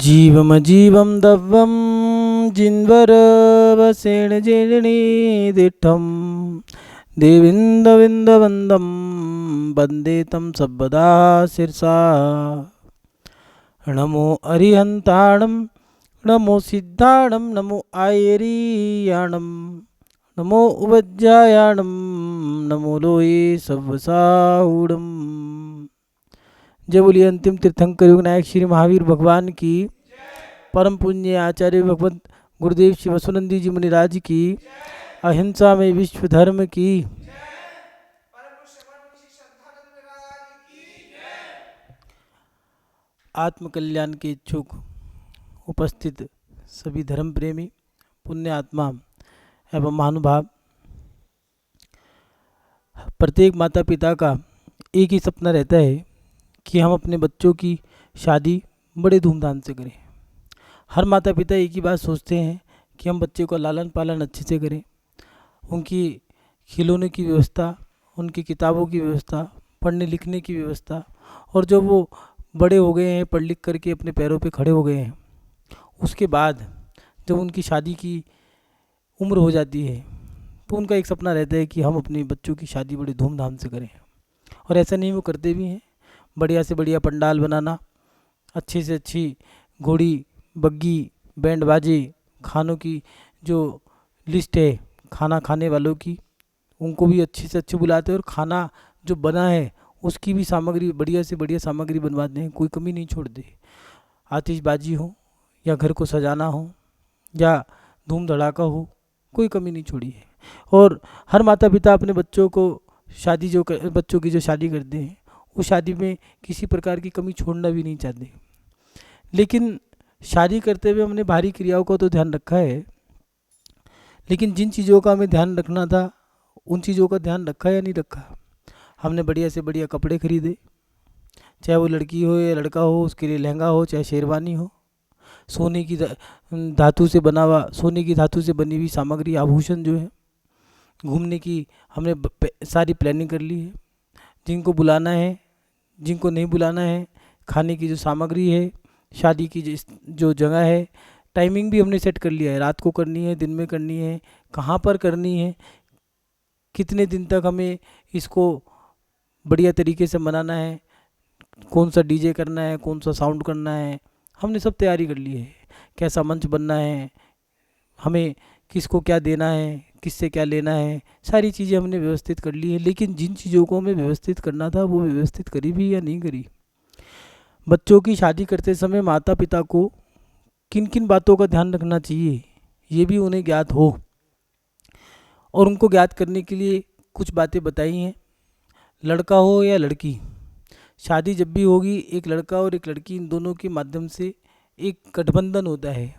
जीवमजीवं दव्वं जिन्वरवसेण जेणि दिठं देविन्दविन्दवन्दं वन्दे तं सर्वदा शिरसा। नमो अरिहन्ताणं नमो सिद्धाणं नमो आयरीयाणं नमो उपज्जायाणं नमो लोये सव्वसाहूणम्। जय बोलिए अंतिम तीर्थंकर योग नायक श्री महावीर भगवान की, परम पुण्य आचार्य भगवत गुरुदेव श्री वसुनंदी जी मुनिराज की, अहिंसा में विश्व धर्म की। आत्म कल्याण के इच्छुक उपस्थित सभी धर्म प्रेमी पुण्य आत्मा एवं महानुभाव, प्रत्येक माता पिता का एक ही सपना रहता है कि हम अपने बच्चों की शादी बड़े धूमधाम से करें। हर माता पिता एक ही बात सोचते हैं कि हम बच्चे को लालन पालन अच्छे से करें, उनकी खिलौने की व्यवस्था, उनकी किताबों की व्यवस्था, पढ़ने लिखने की व्यवस्था, और जब वो बड़े हो गए हैं, पढ़ लिख करके अपने पैरों पे खड़े हो गए हैं, उसके बाद जब उनकी शादी की उम्र हो जाती है तो उनका एक सपना रहता है कि हम अपने बच्चों की शादी बड़े धूमधाम से करें। और ऐसा नहीं, वो करते भी हैं। बढ़िया से बढ़िया पंडाल बनाना, अच्छी से अच्छी घोड़ी बग्गी बैंड बाजे, खानों की जो लिस्ट है खाना खाने वालों की, उनको भी अच्छे से अच्छे बुलाते हैं, और खाना जो बना है उसकी भी सामग्री बढ़िया से बढ़िया सामग्री बनवाते हैं, कोई कमी नहीं छोड़ते। आतिशबाजी हो या घर को सजाना हो या धूम धड़ाका हो, कोई कमी नहीं छोड़ी है। और हर माता पिता अपने बच्चों को बच्चों की जो शादी करते हैं, उस शादी में किसी प्रकार की कमी छोड़ना भी नहीं चाहते। लेकिन शादी करते हुए हमने बाहरी क्रियाओं का तो ध्यान रखा है, लेकिन जिन चीज़ों का हमें ध्यान रखना था उन चीज़ों का ध्यान रखा या नहीं रखा। हमने बढ़िया से बढ़िया कपड़े खरीदे, चाहे वो लड़की हो या लड़का हो, उसके लिए लहंगा हो चाहे शेरवानी हो, सोने की धातु से बना हुआ, सोने की धातु से बनी हुई सामग्री आभूषण जो है, घूमने की हमने सारी प्लानिंग कर ली है। जिनको बुलाना है, जिनको नहीं बुलाना है, खाने की जो सामग्री है, शादी की जो जगह है, टाइमिंग भी हमने सेट कर लिया है। रात को करनी है, दिन में करनी है, कहाँ पर करनी है, कितने दिन तक हमें इसको बढ़िया तरीके से मनाना है, कौन सा डीजे करना है, कौन सा साउंड करना है, हमने सब तैयारी कर ली है। कैसा मंच बनना है, हमें किसको क्या देना है, किससे क्या लेना है, सारी चीज़ें हमने व्यवस्थित कर ली है। लेकिन जिन चीज़ों को हमें व्यवस्थित करना था वो व्यवस्थित करी भी या नहीं करी। बच्चों की शादी करते समय माता पिता को किन किन बातों का ध्यान रखना चाहिए, ये भी उन्हें ज्ञात हो। और उनको ज्ञात करने के लिए कुछ बातें बताई हैं। लड़का हो या लड़की, शादी जब भी होगी, एक लड़का और एक लड़की, इन दोनों के माध्यम से एक गठबंधन होता है।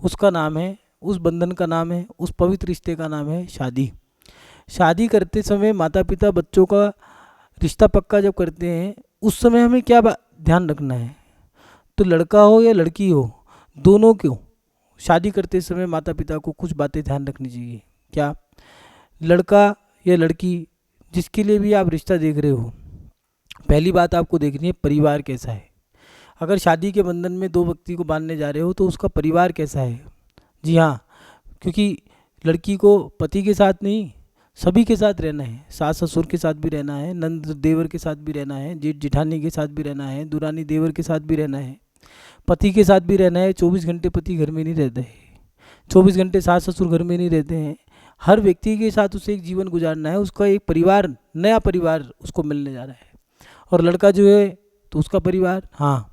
उसका नाम है, उस बंधन का नाम है, उस पवित्र रिश्ते का नाम है शादी। शादी करते समय माता पिता बच्चों का रिश्ता पक्का जब करते हैं, उस समय हमें क्या ध्यान रखना है। तो लड़का हो या लड़की हो, दोनों को शादी करते समय माता पिता को कुछ बातें ध्यान रखनी चाहिए। क्या? लड़का या लड़की जिसके लिए भी आप रिश्ता देख रहे हो, पहली बात आपको देखनी है परिवार कैसा है। अगर शादी के बंधन में दो व्यक्ति को बांधने जा रहे हो तो उसका परिवार कैसा है। जी हाँ, क्योंकि लड़की को पति के साथ नहीं, सभी के साथ रहना है। सास ससुर के साथ भी रहना है, नंद देवर के साथ भी रहना है, जेठ जेठानी के साथ भी रहना है, दुरानी देवर के साथ भी रहना है, पति के साथ भी रहना है। 24 घंटे पति घर में नहीं रहता है, 24 घंटे सास ससुर घर में नहीं रहते हैं। हर व्यक्ति के साथ उसे एक जीवन गुजारना है, उसका एक परिवार, नया परिवार उसको मिलने जा रहा है। और लड़का जो है तो उसका परिवार, हाँ,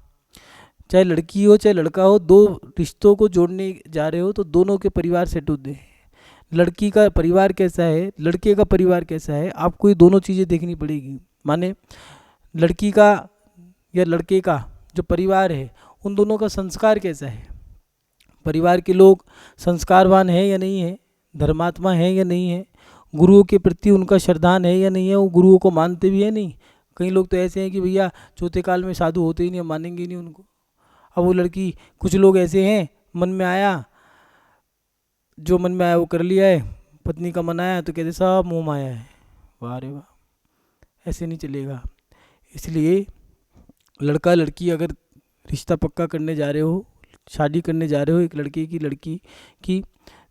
चाहे लड़की हो चाहे लड़का हो, दो रिश्तों को जोड़ने जा रहे हो तो दोनों के परिवार सेट होते हैं। लड़की का परिवार कैसा है, लड़के का परिवार कैसा है, आपको ये दोनों चीज़ें देखनी पड़ेगी। माने लड़की का या लड़के का जो परिवार है, उन दोनों का संस्कार कैसा है, परिवार के लोग संस्कारवान है या नहीं है, धर्मात्मा है या नहीं है, गुरुओं के प्रति उनका श्रद्धान है या नहीं है, वो गुरुओं को मानते भी है नहीं। कई लोग तो ऐसे हैं कि भैया चौथे काल में साधु होते ही नहीं, हम मानेंगे नहीं उनको। अब वो लड़की, कुछ लोग ऐसे हैं, मन में आया, जो मन में आया वो कर लिया है, पत्नी का मन आया तो कहते सब मोह माया है। वाह रे वाह, ऐसे नहीं चलेगा। इसलिए लड़का लड़की अगर रिश्ता पक्का करने जा रहे हो शादी करने जा रहे हो एक लड़के की लड़की की,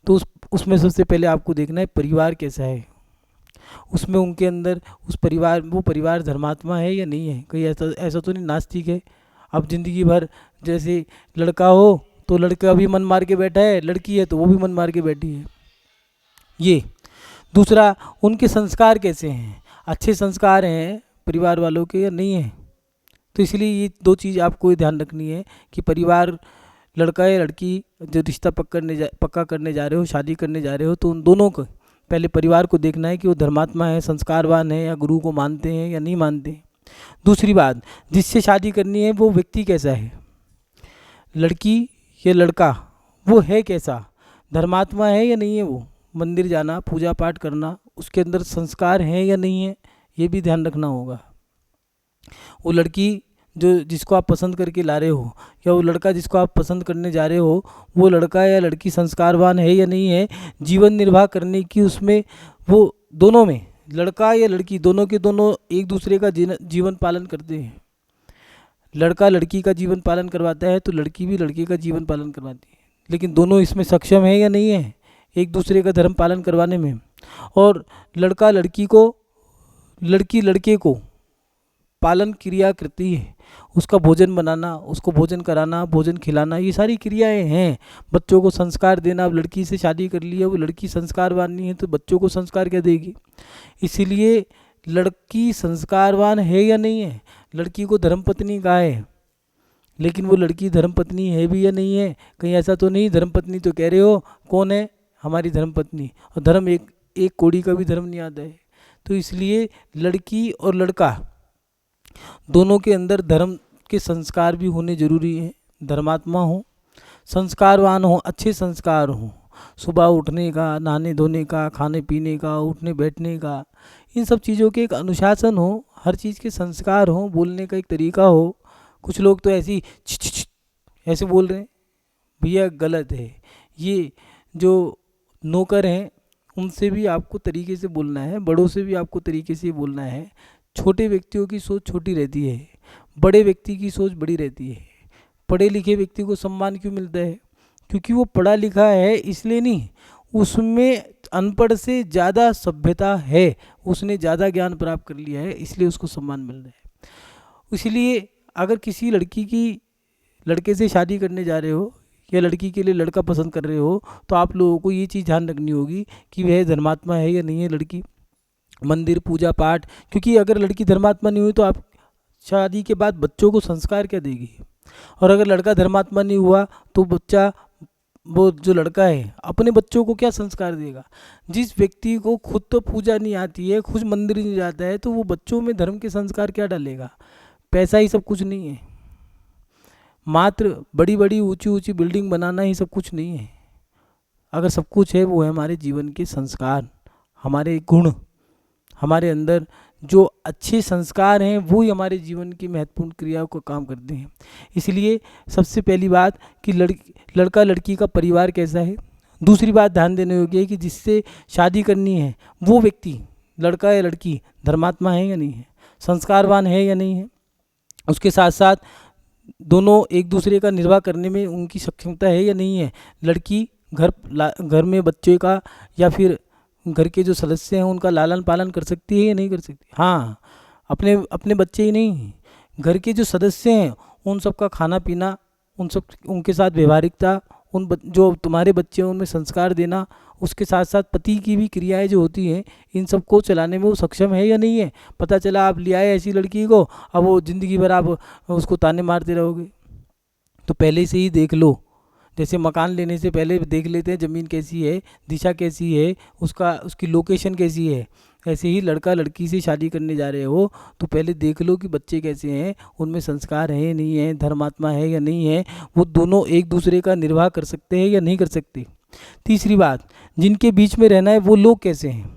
तो उसमें सबसे पहले आपको देखना है परिवार कैसा है, उसमें उनके अंदर वो परिवार धर्मात्मा है या नहीं है। कहीं ऐसा ऐसा तो नहीं नास्तिक है। अब ज़िंदगी भर जैसे लड़का हो तो लड़का भी मन मार के बैठा है, लड़की है तो वो भी मन मार के बैठी है। ये दूसरा, उनके संस्कार कैसे हैं, अच्छे संस्कार हैं परिवार वालों के या नहीं है। तो इसलिए ये दो चीज़ आपको ध्यान रखनी है कि परिवार, लड़का या लड़की जो रिश्ता पक्का करने जा रहे हो, शादी करने जा रहे हो, तो उन दोनों को पहले परिवार को देखना है कि वो धर्मात्मा है, संस्कारवान है, या गुरु को मानते हैं या नहीं मानते। दूसरी बात, जिससे शादी करनी है वो व्यक्ति कैसा है, लड़की या लड़का वो है कैसा, धर्मात्मा है या नहीं है, वो मंदिर जाना, पूजा पाठ करना, उसके अंदर संस्कार हैं या नहीं है, ये भी ध्यान रखना होगा। वो लड़की जो जिसको आप पसंद करके ला रहे हो, या वो लड़का जिसको आप पसंद करने जा रहे हो, वो लड़का या लड़की संस्कारवान है या नहीं है, जीवन निर्वाह करने की उसमें वो दोनों में, लड़का या लड़की दोनों के दोनों एक दूसरे का जीवन पालन करते हैं। लड़का लड़की का जीवन पालन करवाता है तो लड़की भी लड़के का जीवन पालन करवाती है, लेकिन दोनों इसमें सक्षम है या नहीं है एक दूसरे का धर्म पालन करवाने में। और लड़का लड़की को, लड़की लड़के को पालन क्रिया करती है, उसका भोजन बनाना, उसको भोजन कराना, भोजन खिलाना, ये सारी क्रियाएं हैं। बच्चों को संस्कार देना, अब लड़की से शादी कर लिया, वो लड़की संस्कारवान नहीं है तो बच्चों को संस्कार क्या देगी। इसीलिए लड़की संस्कारवान है या नहीं है, लड़की को धर्मपत्नी कहा है, लेकिन वो लड़की धर्मपत्नी है भी या नहीं है। कहीं ऐसा तो नहीं धर्मपत्नी तो कह रहे हो, कौन है हमारी धर्मपत्नी, और धर्म एक कोड़ी का भी धर्म नहीं आता है। तो इसलिए लड़की और लड़का दोनों के अंदर धर्म के संस्कार भी होने जरूरी है, धर्मात्मा हो, संस्कारवान हो, अच्छे संस्कार हो, सुबह उठने का, नहाने धोने का, खाने पीने का, उठने बैठने का, इन सब चीज़ों के एक अनुशासन हो, हर चीज़ के संस्कार हो, बोलने का एक तरीका हो। कुछ लोग तो ऐसे बोल रहे हैं, भैया गलत है। ये जो नौकर हैं उनसे भी आपको तरीके से बोलना है, बड़ों से भी आपको तरीके से बोलना है। छोटे व्यक्तियों की सोच छोटी रहती है, बड़े व्यक्ति की सोच बड़ी रहती है। पढ़े लिखे व्यक्ति को सम्मान क्यों मिलता है, क्योंकि वो पढ़ा लिखा है इसलिए नहीं, उसमें अनपढ़ से ज़्यादा सभ्यता है, उसने ज़्यादा ज्ञान प्राप्त कर लिया है, इसलिए उसको सम्मान मिल रहा है। इसलिए अगर किसी लड़के से शादी करने जा रहे हो या लड़की के लिए लड़का पसंद कर रहे हो, तो आप लोगों को ये चीज़ ध्यान रखनी होगी कि वह धर्मात्मा है या नहीं है लड़की, मंदिर पूजा पाठ। क्योंकि अगर लड़की धर्मात्मा नहीं हुई तो आप शादी के बाद बच्चों को संस्कार क्या देगी, और अगर लड़का धर्मात्मा नहीं हुआ तो बच्चा, वो जो लड़का है अपने बच्चों को क्या संस्कार देगा। जिस व्यक्ति को खुद तो पूजा नहीं आती है, खुद मंदिर नहीं जाता है, तो वो बच्चों में धर्म के संस्कार क्या डालेगा। पैसा ही सब कुछ नहीं है, मात्र बड़ी बड़ी ऊंची ऊंची बिल्डिंग बनाना ही सब कुछ नहीं है। अगर सब कुछ है वो है हमारे जीवन के संस्कार, हमारे गुण, हमारे अंदर जो अच्छे संस्कार हैं वो ही हमारे जीवन की महत्वपूर्ण क्रियाओं का काम करते हैं। इसलिए सबसे पहली बात कि लड़का लड़की का परिवार कैसा है। दूसरी बात ध्यान देने योग्य है कि जिससे शादी करनी है वो व्यक्ति, लड़का या लड़की, धर्मात्मा है या नहीं है, संस्कारवान है या नहीं है। उसके साथ साथ दोनों एक दूसरे का निर्वाह करने में उनकी सक्षमता है या नहीं है। लड़की घर में बच्चे का या फिर घर के जो सदस्य हैं उनका लालन पालन कर सकती है या नहीं कर सकती। हाँ, अपने बच्चे ही नहीं, घर के जो सदस्य हैं उन सब का खाना पीना, उनके साथ व्यवहारिकता, जो तुम्हारे बच्चे हैं उनमें संस्कार देना, उसके साथ साथ पति की भी क्रियाएं जो होती हैं इन सबको चलाने में वो सक्षम है या नहीं है। पता चला आप ले आए ऐसी लड़की को, अब वो ज़िंदगी भर आप उसको ताने मारते रहोगे। तो पहले से ही देख लो, जैसे मकान लेने से पहले देख लेते हैं ज़मीन कैसी है, दिशा कैसी है, उसकी लोकेशन कैसी है। ऐसे ही लड़का लड़की से शादी करने जा रहे हो तो पहले देख लो कि बच्चे कैसे हैं, उनमें संस्कार है नहीं है, धर्मात्मा है या नहीं है, वो दोनों एक दूसरे का निर्वाह कर सकते हैं या नहीं कर सकते। तीसरी बात, जिनके बीच में रहना है वो लोग कैसे हैं,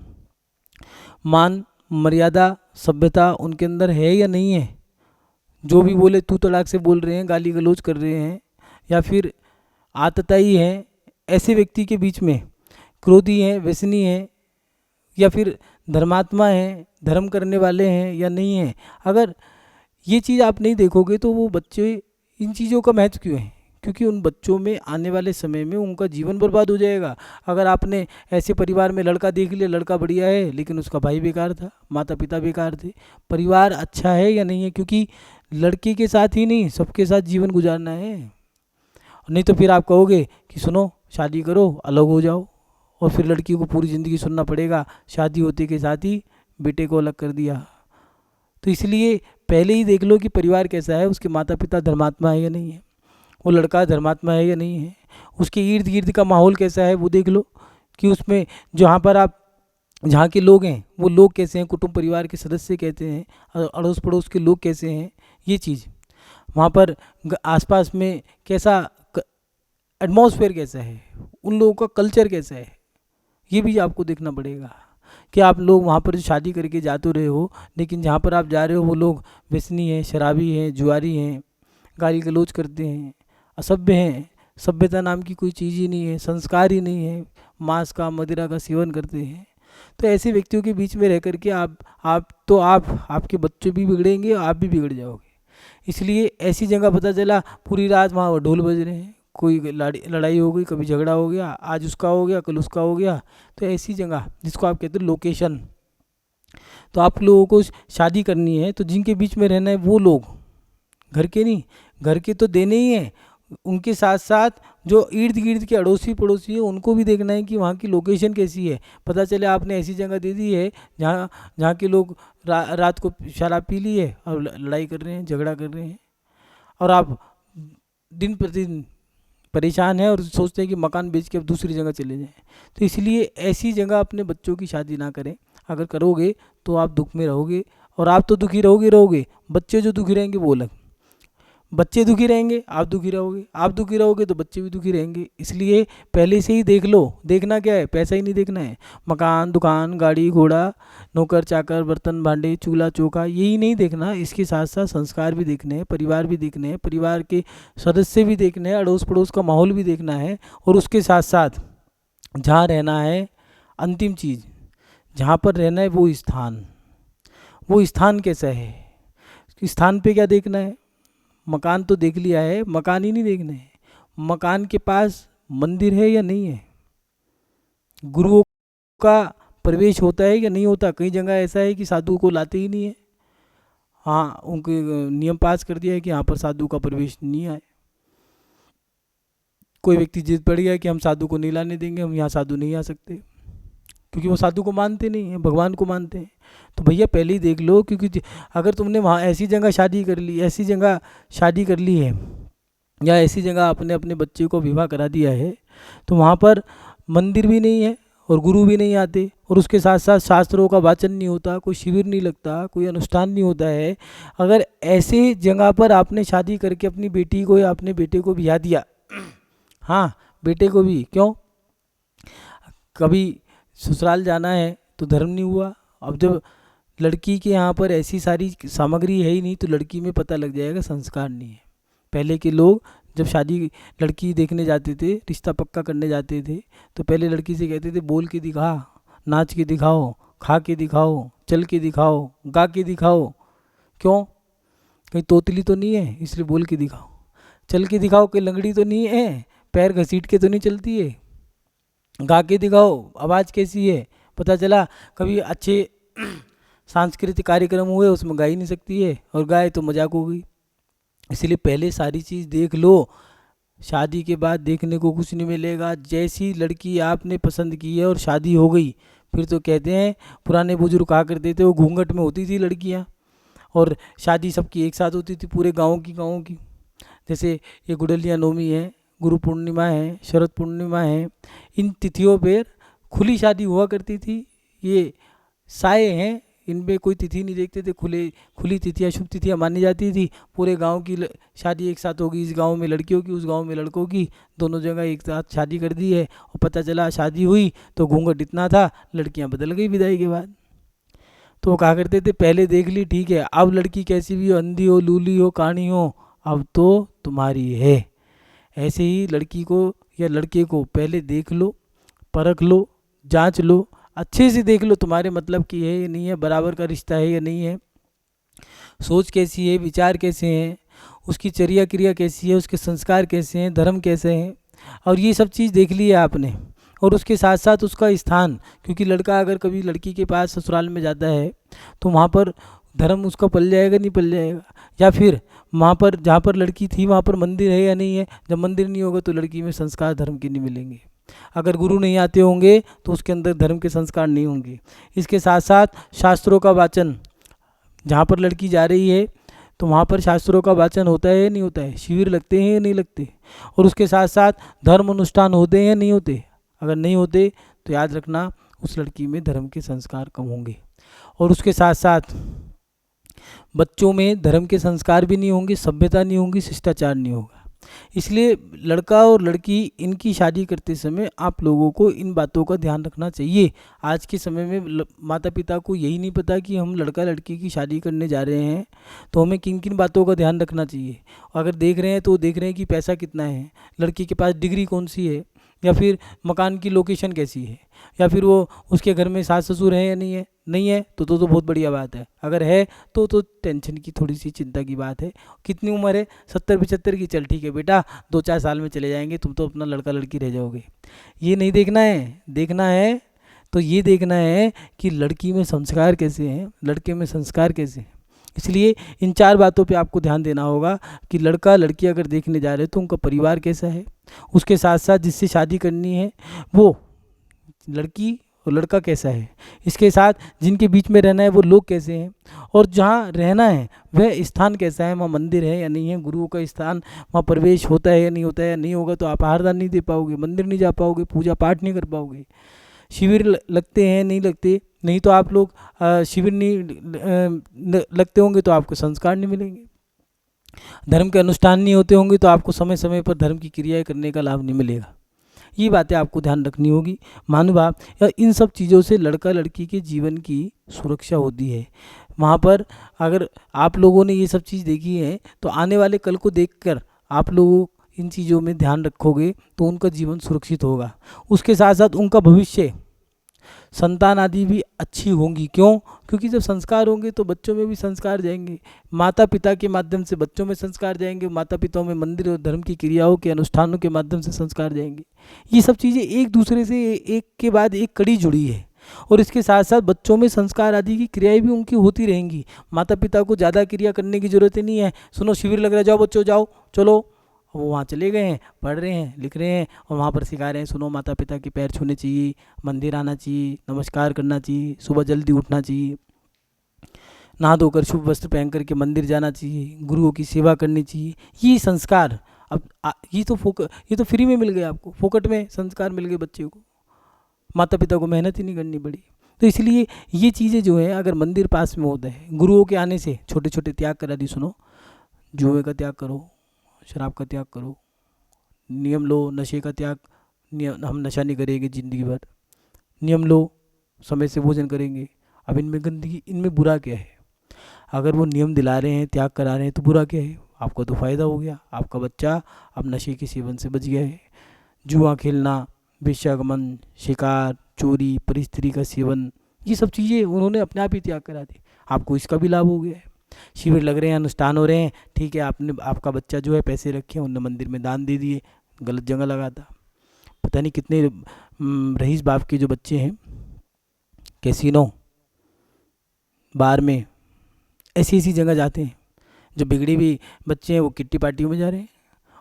मान मर्यादा सभ्यता उनके अंदर है या नहीं है। जो भी बोले तू तड़ाक से बोल रहे हैं, गाली गलौज कर रहे हैं, या फिर आतताई हैं, ऐसे व्यक्ति के बीच में क्रोधी हैं, व्यसनी हैं, या फिर धर्मात्मा हैं, धर्म करने वाले हैं या नहीं हैं। अगर ये चीज़ आप नहीं देखोगे तो वो बच्चे, इन चीज़ों का महत्व क्यों है, क्योंकि उन बच्चों में आने वाले समय में उनका जीवन बर्बाद हो जाएगा। अगर आपने ऐसे परिवार में लड़का देख लिया, लड़का बढ़िया है लेकिन उसका भाई बेकार था, माता पिता बेकार थे, परिवार अच्छा है या नहीं है? क्योंकि लड़के के साथ ही नहीं, सबके साथ जीवन गुजारना है। नहीं तो फिर आप कहोगे कि सुनो शादी करो अलग हो जाओ, और फिर लड़की को पूरी ज़िंदगी सुनना पड़ेगा शादी होते के साथ ही बेटे को अलग कर दिया। तो इसलिए पहले ही देख लो कि परिवार कैसा है, उसके माता पिता धर्मात्मा है या नहीं है, वो लड़का धर्मात्मा है या नहीं है, उसके इर्द गिर्द का माहौल कैसा है वो देख लो कि उसमें जहाँ पर आप जहाँ के लोग हैं वो लोग कैसे हैं, कुटुंब परिवार के सदस्य कहते हैं, अड़ोस पड़ोस के लोग कैसे हैं, ये चीज़ वहाँ पर आसपास में कैसा एटमॉस्फेयर कैसा है, उन लोगों का कल्चर कैसा है, ये भी आपको देखना पड़ेगा। कि आप लोग वहाँ पर शादी करके जा तो रहे हो, लेकिन जहाँ पर आप जा रहे हो वो लोग व्यसनी हैं, शराबी हैं, जुआरी हैं, गाली गलौज करते हैं, असभ्य हैं, सभ्यता नाम की कोई चीज़ ही नहीं है, संस्कार ही नहीं है, मांस का मदिरा का सेवन करते हैं। तो ऐसे व्यक्तियों के बीच में रह करके आपके बच्चे भी बिगड़ेंगे और आप भी बिगड़ जाओगे। इसलिए ऐसी जगह पता चला पूरी रात वहाँ ढोल बज रहे हैं, कोई लड़ाई हो गई, कभी झगड़ा हो गया, आज उसका हो गया कल उसका हो गया, तो ऐसी जगह जिसको आप कहते हो लोकेशन, तो आप लोगों को शादी करनी है तो जिनके बीच में रहना है वो लोग, घर के नहीं, घर के तो देने ही हैं, उनके साथ साथ जो इर्द गिर्द के अड़ोसी पड़ोसी है उनको भी देखना है कि वहाँ की लोकेशन कैसी है। पता चले आपने ऐसी जगह दे दी है जहाँ के लोग रात को शराब पी ली है और लड़ाई कर रहे हैं, झगड़ा कर रहे हैं, और आप दिन प्रतिदिन परेशान है और सोचते हैं कि मकान बेच के अब दूसरी जगह चले जाएं। तो इसलिए ऐसी जगह अपने बच्चों की शादी ना करें। अगर करोगे तो आप दुख में रहोगे, और आप तो दुखी रहोगे, बच्चे जो दुखी रहेंगे वो अलग। बच्चे दुखी रहेंगे, आप दुखी रहोगे तो बच्चे भी दुखी रहेंगे। इसलिए पहले से ही देख लो। देखना क्या है, पैसा ही नहीं देखना है, मकान दुकान गाड़ी घोड़ा नौकर चाकर बर्तन भांडे चूल्हा चौका यही नहीं देखना, इसके साथ साथ संस्कार भी देखने हैं, परिवार भी देखने हैं, परिवार के सदस्य भी देखने हैं, अड़ोस पड़ोस का माहौल भी देखना है, और उसके साथ साथ जहाँ रहना है, अंतिम चीज़ जहाँ पर रहना है वो स्थान कैसा है। स्थान पे क्या देखना है, मकान तो देख लिया है, मकान ही नहीं देखना है, मकान के पास मंदिर है या नहीं है, गुरुओं का प्रवेश होता है या नहीं होता। कई जगह ऐसा है कि साधु को लाते ही नहीं है, हाँ उनके नियम पास कर दिया है कि यहाँ पर साधु का प्रवेश नहीं आए। कोई व्यक्ति जिद पड़ गया कि हम साधु को नहीं लाने देंगे, हम यहाँ साधु नहीं आ सकते, क्योंकि वो साधु को मानते नहीं हैं, भगवान को मानते हैं। तो भैया पहले ही देख लो, क्योंकि अगर तुमने वहाँ ऐसी जगह शादी कर ली है या ऐसी जगह आपने अपने बच्चे को विवाह करा दिया है, तो वहाँ पर मंदिर भी नहीं है और गुरु भी नहीं आते, और उसके साथ साथ शास्त्रों का वाचन नहीं होता, कोई शिविर नहीं लगता, कोई अनुष्ठान नहीं होता है। अगर ऐसे जगह पर आपने शादी करके अपनी बेटी को या अपने बेटे को ब्याह दिया, हाँ बेटे को भी, क्यों, कभी ससुराल जाना है तो धर्म नहीं हुआ। अब जब लड़की के यहाँ पर ऐसी सारी सामग्री है ही नहीं तो लड़की में पता लग जाएगा संस्कार नहीं है। पहले के लोग जब शादी लड़की देखने जाते थे, रिश्ता पक्का करने जाते थे, तो पहले लड़की से कहते थे बोल के दिखा, नाच के दिखाओ, खा के दिखाओ, चल के दिखाओ, गा के दिखाओ। क्यों, कहीं तोतली तो नहीं है इसलिए बोल के दिखाओ, चल के दिखाओ, कहीं लंगड़ी तो नहीं है, पैर घसीट के तो नहीं चलती है, गा के दिखाओ, आवाज़ कैसी है। पता चला कभी अच्छे सांस्कृतिक कार्यक्रम हुए उसमें गा ही नहीं सकती है, और गाए तो मजाक हो गई। इसलिए पहले सारी चीज़ देख लो, शादी के बाद देखने को कुछ नहीं मिलेगा। जैसी लड़की आपने पसंद की है और शादी हो गई, फिर तो कहते हैं पुराने बुजुर्ग कहा करते थे वो घूंघट में होती थी लड़कियां, और शादी सबकी एक साथ होती थी पूरे गाँव की। जैसे ये गुडलिया नवमी है, गुरु पूर्णिमा है, शरद पूर्णिमा है, इन तिथियों पर खुली शादी हुआ करती थी। ये साए हैं, इनमें कोई तिथि नहीं देखते थे, खुली तिथियाँ शुभ तिथियाँ मानी जाती थी। पूरे गांव की शादी एक साथ होगी, इस गांव में लड़कियों की उस गांव में लड़कों की, दोनों जगह एक साथ शादी कर दी है। और पता चला शादी हुई तो घूंघट इतना था, लड़कियां बदल गई विदाई के बाद। तो वो कहा करते थे पहले देख ली ठीक है, अब लड़की कैसी भी हो, अंधी हो, लूली हो, काणी हो, अब तो तुम्हारी है। ऐसे ही लड़की को या लड़के को पहले देख लो, परख लो, जांच लो, अच्छे से देख लो तुम्हारे मतलब की है या नहीं है, बराबर का रिश्ता है या नहीं है, सोच कैसी है, विचार कैसे हैं, उसकी चर्या क्रिया कैसी है, उसके संस्कार कैसे हैं, धर्म कैसे हैं, और ये सब चीज़ देख ली है आपने। और उसके साथ साथ उसका स्थान, क्योंकि लड़का अगर कभी लड़की के पास ससुराल में जाता है तो वहाँ पर धर्म उसका पल जाएगा नहीं पल जाएगा, या फिर वहाँ पर जहाँ पर लड़की थी वहाँ पर मंदिर है या नहीं है। जब मंदिर नहीं होगा तो लड़की में संस्कार धर्म के नहीं मिलेंगे। अगर गुरु नहीं आते होंगे तो उसके अंदर धर्म के संस्कार नहीं होंगे। इसके साथ साथ शास्त्रों का वाचन, जहाँ पर लड़की जा रही है तो वहाँ पर शास्त्रों का वाचन होता है या नहीं होता है, शिविर लगते हैं या नहीं लगते, और उसके साथ साथ धर्म अनुष्ठान होते हैं या नहीं होते। अगर नहीं होते तो याद रखना उस लड़की में धर्म के संस्कार कम होंगे। और उसके साथ साथ बच्चों में धर्म के संस्कार भी नहीं होंगे, सभ्यता नहीं होगी, शिष्टाचार नहीं होगा। इसलिए लड़का और लड़की इनकी शादी करते समय आप लोगों को इन बातों का ध्यान रखना चाहिए। आज के समय में माता पिता को यही नहीं पता कि हम लड़का लड़की की शादी करने जा रहे हैं तो हमें किन किन बातों का ध्यान रखना चाहिए। अगर देख रहे हैं तो देख रहे हैं कि पैसा कितना है, लड़की के पास डिग्री कौन सी है, या फिर मकान की लोकेशन कैसी है, या फिर वो उसके घर में सास ससुर है या नहीं है। नहीं है तो बहुत बढ़िया बात है। अगर है तो टेंशन की थोड़ी सी चिंता की बात है। कितनी उम्र है, 70-75 की, चल ठीक है बेटा, 2-4 साल में चले जाएंगे, तुम तो अपना लड़का लड़की रह जाओगे। ये नहीं देखना है, देखना है तो ये देखना है कि लड़की में संस्कार कैसे हैं, लड़के में संस्कार कैसे हैं। इसलिए इन 4 बातों पे आपको ध्यान देना होगा कि लड़का लड़की अगर देखने जा रहे हैं तो उनका परिवार कैसा है, उसके साथ साथ जिससे शादी करनी है वो लड़की और लड़का कैसा है, इसके साथ जिनके बीच में रहना है वो लोग कैसे हैं, और जहाँ रहना है वह स्थान कैसा है, वहाँ मंदिर है या नहीं है, गुरुओं का स्थान वहाँ प्रवेश होता है या नहीं होता है। नहीं होगा तो आप आहारदान नहीं दे पाओगे, मंदिर नहीं जा पाओगे, पूजा पाठ नहीं कर पाओगे। शिविर लगते हैं नहीं लगते, नहीं तो आप लोग शिविर नहीं लगते होंगे तो आपको संस्कार नहीं मिलेंगे। धर्म के अनुष्ठान नहीं होते होंगे तो आपको समय समय पर धर्म की क्रियाएं करने का लाभ नहीं मिलेगा। ये बातें आपको ध्यान रखनी होगी महानुभाव। या इन सब चीज़ों से लड़का लड़की के जीवन की सुरक्षा होती है। वहाँ पर अगर आप लोगों ने ये सब चीज़ देखी है तो आने वाले कल को देखकर आप लोगों इन चीज़ों में ध्यान रखोगे तो उनका जीवन सुरक्षित होगा। उसके साथ साथ उनका भविष्य, संतान आदि भी अच्छी होंगी। क्यों? क्योंकि जब संस्कार होंगे तो बच्चों में भी संस्कार जाएंगे, माता पिता के माध्यम से बच्चों में संस्कार जाएंगे, माता पिताओं में मंदिर और धर्म की क्रियाओं के अनुष्ठानों के माध्यम से संस्कार जाएंगे। ये सब चीज़ें एक दूसरे से एक के बाद एक कड़ी जुड़ी है। और इसके साथ साथ बच्चों में संस्कार आदि की क्रियाएं भी उनकी होती रहेंगी। माता पिता को ज़्यादा क्रिया करने की जरूरत नहीं है। सुनो शिविर लग रहा है, जाओ बच्चों जाओ, चलो, वो वहाँ चले गए हैं, पढ़ रहे हैं, लिख रहे हैं, और वहाँ पर सिखा रहे हैं सुनो माता पिता के पैर छूने चाहिए, मंदिर आना चाहिए, नमस्कार करना चाहिए, सुबह जल्दी उठना चाहिए, नहा धोकर शुभ वस्त्र पहन करके मंदिर जाना चाहिए, गुरुओं की सेवा करनी चाहिए। ये संस्कार अब ये तो फ्री में मिल गए आपको, फोकट में संस्कार मिल गए बच्चे को, माता पिता को मेहनत ही नहीं करनी पड़ी। तो इसलिए ये चीज़ें जो है अगर मंदिर पास में होता है, गुरुओं के आने से छोटे छोटे त्याग करा दी। सुनो, जुए का त्याग करो, शराब का त्याग करो, नियम लो, नशे का त्याग, नियम हम नशा नहीं करेंगे ज़िंदगी भर, नियम लो, समय से भोजन करेंगे। अब इनमें गंदगी, इनमें बुरा क्या है? अगर वो नियम दिला रहे हैं, त्याग करा रहे हैं तो बुरा क्या है? आपका तो फ़ायदा हो गया, आपका बच्चा अब नशे के सेवन से बच गया है। जुआ खेलना, वेश्यागमन, शिकार, चोरी, परिस्त्री का सेवन, ये सब चीज़ें उन्होंने अपने आप ही त्याग करा दी, आपको इसका भी लाभ हो गया है। शिविर लग रहे हैं, अनुष्ठान हो रहे हैं, ठीक है, आपका बच्चा जो है पैसे रखे उनने मंदिर में दान दे दिए, गलत जगह लगा था। पता नहीं कितने रईस बाप के जो बच्चे हैं कैसीनो, बार में, ऐसी ऐसी जगह जाते हैं। जो बिगड़ी हुई बच्चे हैं वो किट्टी पार्टियों में जा रहे हैं,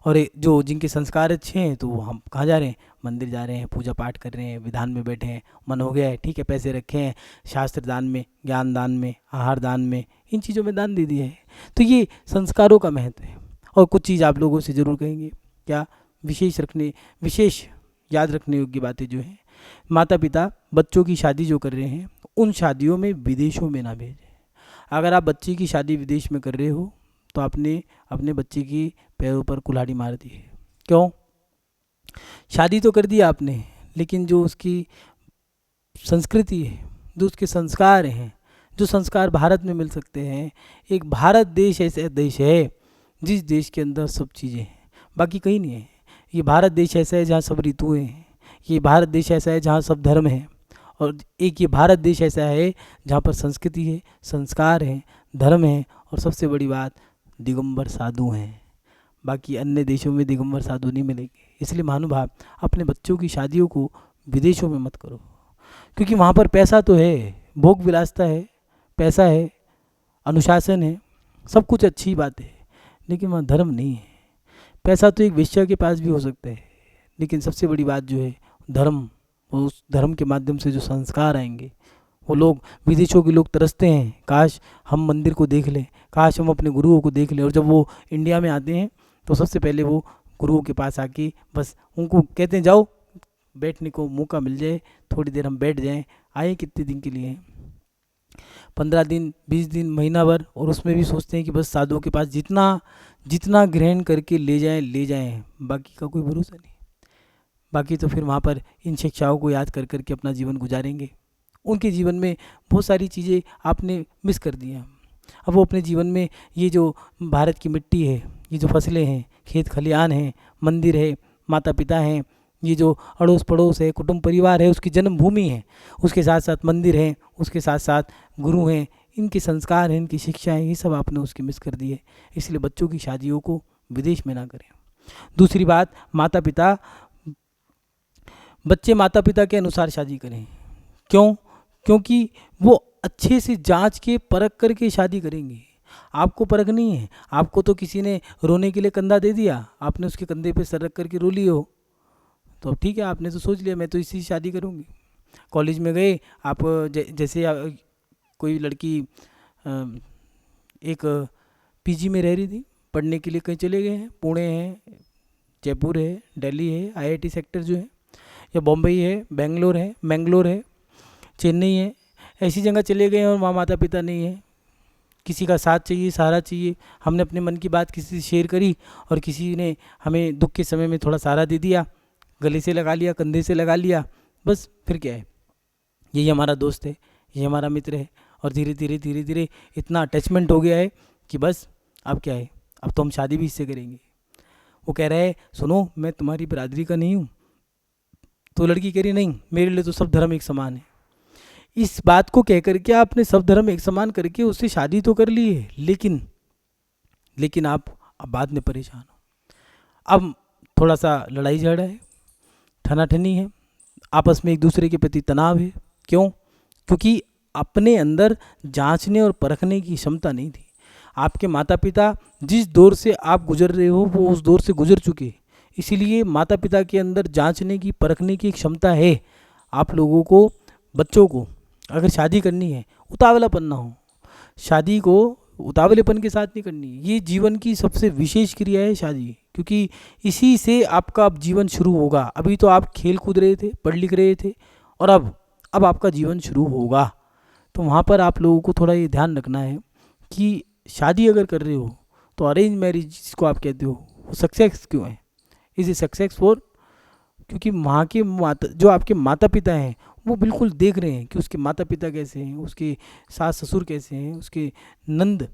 और जो जिनके संस्कार अच्छे हैं तो वो हम कहाँ जा रहे हैं? मंदिर जा रहे हैं, पूजा पाठ कर रहे हैं, विधान में बैठे हैं, मन हो गया है, ठीक है, पैसे रखे हैं, शास्त्र दान में, ज्ञान दान में, आहार दान में, इन चीज़ों में दान दे दिया है। तो ये संस्कारों का महत्व है। और कुछ चीज़ आप लोगों से ज़रूर कहेंगे, क्या विशेष याद रखने योग्य बातें जो हैं, माता पिता बच्चों की शादी जो कर रहे हैं उन शादियों में विदेशों में ना भेजें। अगर आप बच्चे की शादी विदेश में कर रहे हो तो आपने अपने बच्चे की पैरों पर कुल्हाड़ी मार दी है। क्यों? शादी तो कर दी आपने, लेकिन जो उसकी संस्कृति है, जो उसके संस्कार हैं, जो संस्कार भारत में मिल सकते हैं, एक भारत देश ऐसा देश है जिस देश के अंदर सब चीज़ें हैं, बाकी कहीं नहीं है। ये भारत देश ऐसा है जहाँ सब ऋतुएँ हैं, ये भारत देश ऐसा है जहाँ सब धर्म है, और एक ये भारत देश ऐसा है जहाँ पर संस्कृति है, संस्कार है, धर्म है, और सबसे बड़ी बात दिगंबर साधु हैं, बाकी अन्य देशों में दिगंबर साधु नहीं मिलेंगे। इसलिए महानुभाव, अपने बच्चों की शादियों को विदेशों में मत करो, क्योंकि वहाँ पर पैसा तो है, भोग विलासता है, पैसा है, अनुशासन है, सब कुछ अच्छी बात है, लेकिन वहाँ धर्म नहीं है। पैसा तो एक वेश्या के पास भी हो सकता है, लेकिन सबसे बड़ी बात जो है धर्म, उस धर्म के माध्यम से जो संस्कार आएंगे, वो लोग, विदेशों के लोग तरसते हैं, काश हम मंदिर को देख लें, काश हम अपने गुरुओं को देख लें। और जब वो इंडिया में आते हैं तो सबसे पहले वो गुरुओं के पास आके बस उनको कहते हैं जाओ, बैठने को मौका मिल जाए, थोड़ी देर हम बैठ जाएं। आए कितने दिन के लिए, 15 दिन, 20 दिन, महीना भर, और उसमें भी सोचते हैं कि बस साधुओं के पास जितना जितना ग्रहण करके ले जाएं, बाकी का कोई भरोसा नहीं। बाकी तो फिर वहाँ पर इन शिक्षाओं को याद कर करके अपना जीवन गुजारेंगे। उनके जीवन में बहुत सारी चीज़ें आपने मिस कर दी हैं। अब वो अपने जीवन में ये जो भारत की मिट्टी है, ये जो फसलें हैं, खेत खलिहान हैं, मंदिर है, माता पिता हैं, ये जो अड़ोस पड़ोस है, कुटुंब परिवार है, उसकी जन्मभूमि है, उसके साथ साथ मंदिर हैं, उसके साथ साथ गुरु हैं, इनके संस्कार हैं, इनकी शिक्षा है, ये सब आपने उसकी मिस कर दी है। इसलिए बच्चों की शादियों को विदेश में ना करें। दूसरी बात, माता पिता, बच्चे माता पिता के अनुसार शादी करें। क्यों? क्योंकि वो अच्छे से जांच के परख करके शादी करेंगे। आपको परख नहीं है, आपको तो किसी ने रोने के लिए कंधा दे दिया, आपने उसके कंधे पे सर रख करके रो लिए हो, तो अब ठीक है, आपने तो सोच लिया मैं तो इसी से शादी करूँगी। कॉलेज में गए आप, जैसे कोई लड़की एक पीजी में रह रही थी, पढ़ने के लिए कहीं चले गए हैं, पुणे है, जयपुर है, दिल्ली है, आईआईटी सेक्टर जो है, या बॉम्बे है, बेंगलोर है, मैंगलोर है, चेन्नई है, ऐसी जगह चले गए और वहाँ माता पिता नहीं है, किसी का साथ चाहिए, सहारा चाहिए। हमने अपने मन की बात किसी से शेयर करी और किसी ने हमें दुख के समय में थोड़ा सहारा दे दिया, गले से लगा लिया, कंधे से लगा लिया, बस फिर क्या है, यही हमारा दोस्त है, ये हमारा मित्र है, और धीरे धीरे इतना अटैचमेंट हो गया है कि बस अब क्या है, अब तो हम शादी भी इससे करेंगे। वो कह रहा है सुनो मैं तुम्हारी बिरादरी का नहीं हूँ, तो लड़की कह रही नहीं मेरे लिए तो सब धर्म एक समान है। इस बात को कह करके आपने सब धर्म एक समान करके उससे शादी तो कर ली है, लेकिन आप अब बाद में परेशान हो। अब थोड़ा सा लड़ाई झगड़ा है, ठनाठनी है, आपस में एक दूसरे के प्रति तनाव है। क्यों? क्योंकि अपने अंदर जांचने और परखने की क्षमता नहीं थी। आपके माता पिता जिस दौर से आप गुजर रहे हो वो उस दौर से गुजर चुके, इसीलिए माता पिता के अंदर जांचने की परखने की क्षमता है। आप लोगों को, बच्चों को अगर शादी करनी है, उतावलापन ना हो, शादी को उतावलेपन के साथ नहीं करनी। ये जीवन की सबसे विशेष क्रिया है शादी, क्योंकि इसी से आपका अब जीवन शुरू होगा। अभी तो आप खेल कूद रहे थे, पढ़ लिख रहे थे, और अब आपका जीवन शुरू होगा। तो वहाँ पर आप लोगों को थोड़ा ये ध्यान रखना है कि शादी अगर कर रहे हो तो अरेंज मैरिज जिसको आप कहते हो वो सक्सेस क्यों है? इज ए सक्सेस फॉर, क्योंकि वहाँ के जो आपके माता पिता हैं वो बिल्कुल देख रहे हैं कि उसके माता पिता कैसे हैं, उसके सास ससुर कैसे हैं, उसके नंद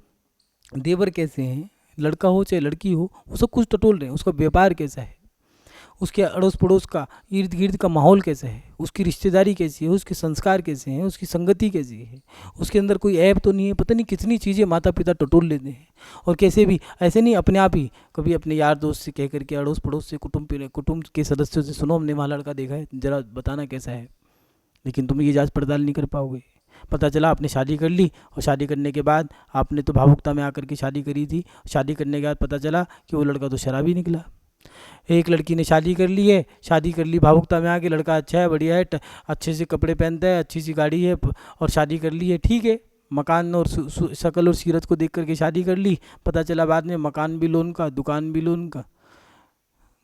देवर कैसे हैं, लड़का हो चाहे लड़की हो, वो सब कुछ टटोल रहे हैं। उसका व्यापार कैसा है, उसके अड़ोस पड़ोस का इर्द गिर्द का माहौल कैसा है, उसकी रिश्तेदारी कैसी है, उसके संस्कार कैसे हैं, उसकी संगति कैसी है, उसके अंदर कोई ऐप तो नहीं है। पता नहीं कितनी चीज़ें माता पिता टटोल लेते हैं, और कैसे भी ऐसे नहीं, अपने आप ही कभी अपने यार दोस्त से कह करके, अड़ोस पड़ोस से, कुटुंब के सदस्यों से, सुनो हमने वहाँ लड़का देखा है, ज़रा बताना कैसा है। लेकिन तुम ये जांच पड़ताल नहीं कर पाओगे। पता चला आपने शादी कर ली, और शादी करने के बाद आपने तो भावुकता में आकर के शादी करी थी, शादी करने के बाद पता चला कि वो लड़का तो शराबी निकला। एक लड़की ने शादी कर ली है, शादी कर ली भावुकता में आके, लड़का अच्छा है, बढ़िया है, अच्छे से कपड़े पहनता है, अच्छी सी गाड़ी है, और शादी कर ली है, ठीक है, मकान और शक्ल और सीरत को देख करके शादी कर ली। पता चला बाद में मकान भी लोन का, दुकान भी लोन का,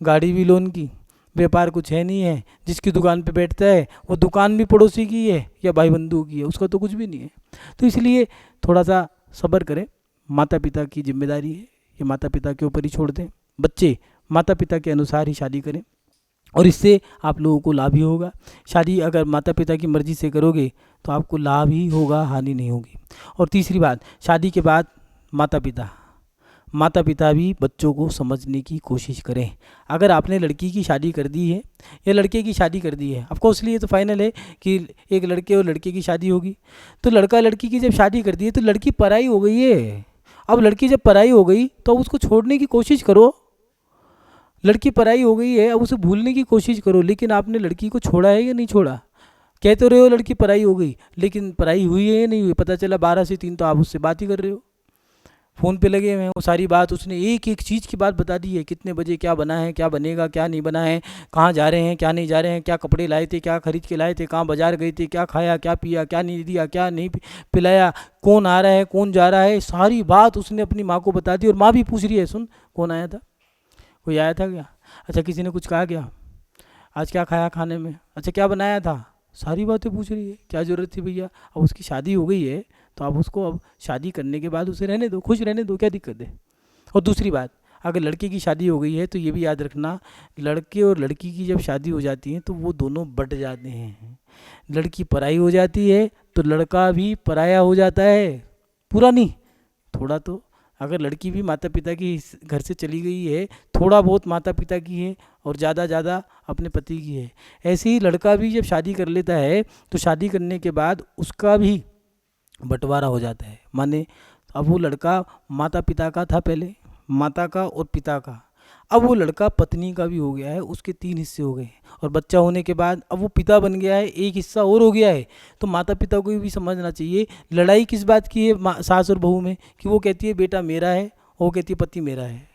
गाड़ी भी लोन की, व्यापार कुछ है नहीं है, जिसकी दुकान पे बैठता है वो दुकान भी पड़ोसी की है या भाई बंधु की है, उसका तो कुछ भी नहीं है। तो इसलिए थोड़ा सा सब्र करें, माता पिता की जिम्मेदारी है, ये माता पिता के ऊपर ही छोड़ दें। बच्चे माता पिता के अनुसार ही शादी करें, और इससे आप लोगों को लाभ ही होगा। शादी अगर माता पिता की मर्ज़ी से करोगे तो आपको लाभ ही होगा, हानि नहीं होगी। और तीसरी बात, शादी के बाद माता पिता भी बच्चों को समझने की कोशिश करें। अगर आपने लड़की की शादी कर दी है या लड़के की शादी कर दी है, ऑफकोर्स ये तो फाइनल है कि एक लड़के और लड़के की शादी होगी, तो लड़का लड़की की जब शादी कर दी है तो लड़की पराई हो गई है। अब लड़की जब पराई हो गई तो अब उसको छोड़ने की कोशिश करो। लड़की पराई हो गई है, अब उसे भूलने की कोशिश करो, लेकिन आपने लड़की को छोड़ा है या नहीं छोड़ा? कह तो रहे हो लड़की पराई हो गई, लेकिन पराई हुई है या नहीं हुई? पता चला 12 से 3 तो आप उससे बात ही कर रहे हो, फ़ोन पे लगे हुए हैं। वो सारी बात उसने एक एक चीज़ की बात बता दी है, कितने बजे क्या बना है, क्या बनेगा, क्या नहीं बना है, कहाँ जा रहे हैं, क्या नहीं जा रहे हैं, क्या कपड़े लाए थे, क्या खरीद के लाए थे, कहाँ बाजार गए थे, क्या खाया, क्या पिया, क्या नहीं दिया, क्या नहीं पिलाया, कौन आ रहा है, कौन जा रहा है, सारी बात उसने अपनी माँ को बता दी। और माँ भी पूछ रही है, सुन कौन आया था, कोई आया था क्या, अच्छा किसी ने कुछ कहा क्या, आज क्या खाया खाने में, अच्छा क्या बनाया था, सारी बातें पूछ रही है। क्या ज़रूरत थी भैया, अब उसकी शादी हो गई है तो आप उसको अब शादी करने के बाद उसे रहने दो, खुश रहने दो, क्या दिक्कत है। और दूसरी बात, अगर लड़के की शादी हो गई है तो ये भी याद रखना, लड़के और लड़की की जब शादी हो जाती है तो वो दोनों बट जाते हैं। लड़की पराई हो जाती है तो लड़का भी पराया हो जाता है, पूरा नहीं थोड़ा तो। अगर लड़की भी माता पिता की घर से चली गई है, थोड़ा बहुत माता पिता की है और ज़्यादा ज़्यादा अपने पति की है। ऐसे ही लड़का भी जब शादी कर लेता है तो शादी करने के बाद उसका भी बंटवारा हो जाता है। माने अब वो लड़का माता पिता का था पहले, माता का और पिता का, अब वो लड़का पत्नी का भी हो गया है, उसके 3 हिस्से हो गए। और बच्चा होने के बाद अब वो पिता बन गया है, एक हिस्सा और हो गया है। तो माता पिता को भी समझना चाहिए लड़ाई किस बात की है सास और बहू में, कि वो कहती है बेटा मेरा है और वो कहती है पति मेरा है,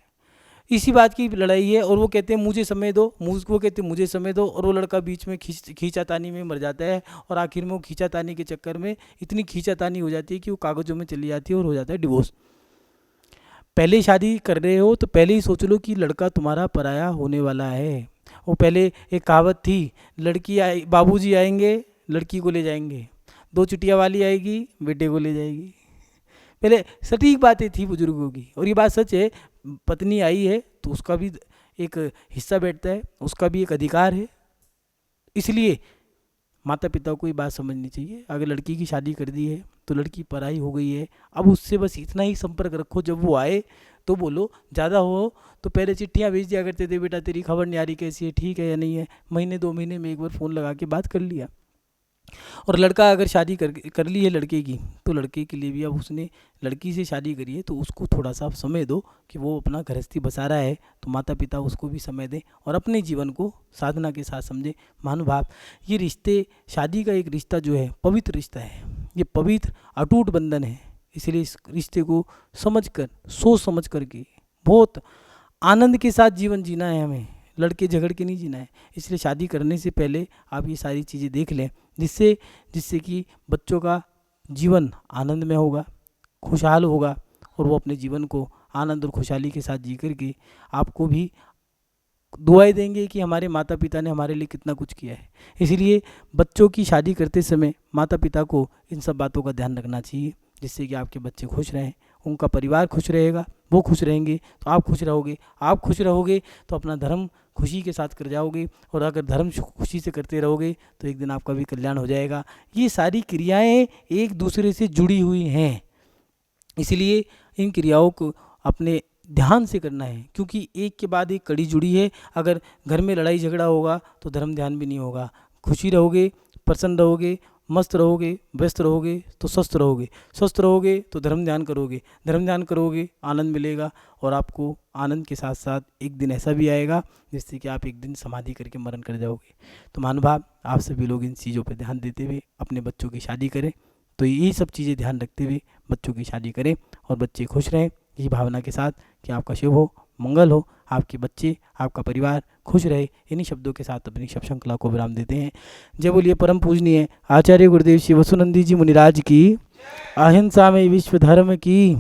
इसी बात की लड़ाई है। और वो कहते हैं मुझे समय दो, वो कहते हैं मुझे समय दो, और वो लड़का बीच में खींचातानी में मर जाता है। और आखिर में वो खींचातानी के चक्कर में इतनी खींचातानी हो जाती है कि वो कागज़ों में चली जाती है और हो जाता है डिवोर्स। पहले शादी कर रहे हो तो पहले ही सोच लो कि लड़का तुम्हारा पराया होने वाला है। वो पहले एक कहावत थी, लड़की आई बाबूजी आएंगे लड़की को ले जाएंगे, 2 चुटिया वाली आएगी बेटे को ले जाएगी। पहले सटीक बातें थी बुजुर्गों की, और ये बात सच है। पत्नी आई है तो उसका भी एक हिस्सा बैठता है, उसका भी एक अधिकार है। इसलिए माता पिता को ये बात समझनी चाहिए, अगर लड़की की शादी कर दी है तो लड़की पराई हो गई है, अब उससे बस इतना ही संपर्क रखो, जब वो आए तो बोलो, ज़्यादा हो तो पहले चिट्ठियाँ भेज दिया करते थे, बेटा तेरी खबर नहीं आ रही, कैसी है, ठीक है या नहीं है, महीने 2 महीने में एक बार फ़ोन लगा के बात कर लिया। और लड़का अगर शादी कर ली है लड़के की, तो लड़के के लिए भी अब उसने लड़की से शादी करी है तो उसको थोड़ा सा समय दो कि वो अपना गृहस्थी बसा रहा है, तो माता पिता उसको भी समय दें और अपने जीवन को साधना के साथ समझें। महानुभाव, ये रिश्ते, शादी का एक रिश्ता जो है पवित्र रिश्ता है, ये पवित्र अटूट बंधन है। इसलिए इस रिश्ते को समझकर, सोच समझ करके, बहुत आनंद के साथ जीवन जीना है हमें, लड़के झगड़ के नहीं जीना है। इसलिए शादी करने से पहले आप ये सारी चीज़ें देख लें, जिससे कि बच्चों का जीवन आनंद में होगा, खुशहाल होगा, और वो अपने जीवन को आनंद और खुशहाली के साथ जी करके आपको भी दुआएं देंगे कि हमारे माता पिता ने हमारे लिए कितना कुछ किया है। इसलिए बच्चों की शादी करते समय माता पिता को इन सब बातों का ध्यान रखना चाहिए, जिससे कि आपके बच्चे खुश रहें, उनका परिवार खुश रहेगा, वो खुश रहेंगे तो आप खुश रहोगे, आप खुश रहोगे तो अपना धर्म खुशी के साथ कर जाओगे, और अगर धर्म खुशी से करते रहोगे तो एक दिन आपका भी कल्याण हो जाएगा। ये सारी क्रियाएं एक दूसरे से जुड़ी हुई हैं, इसलिए इन क्रियाओं को अपने ध्यान से करना है, क्योंकि एक के बाद एक कड़ी जुड़ी है। अगर घर में लड़ाई झगड़ा होगा तो धर्म ध्यान भी नहीं होगा। खुशी रहोगे, प्रसन्न रहोगे, मस्त रहोगे, व्यस्त रहोगे तो स्वस्थ रहोगे, स्वस्थ रहोगे तो धर्म ध्यान करोगे, धर्म ध्यान करोगे आनंद मिलेगा, और आपको आनंद के साथ साथ एक दिन ऐसा भी आएगा जिससे कि आप एक दिन समाधि करके मरण कर जाओगे। तो महानुभाव, आप सभी लोग इन चीज़ों पर ध्यान देते हुए अपने बच्चों की शादी करें। तो यही सब चीज़ें ध्यान रखते हुए बच्चों की शादी करें और बच्चे खुश रहें, यही भावना के साथ कि आपका शुभ हो, मंगल हो, आपके बच्चे, आपका परिवार खुश रहे। इन्हीं शब्दों के साथ अपनी शब्द श्रृंखला को विराम देते हैं। जय बोलिए परम पूजनीय आचार्य गुरुदेव श्री वसुनंदी जी मुनिराज की, अहिंसा में विश्व धर्म की।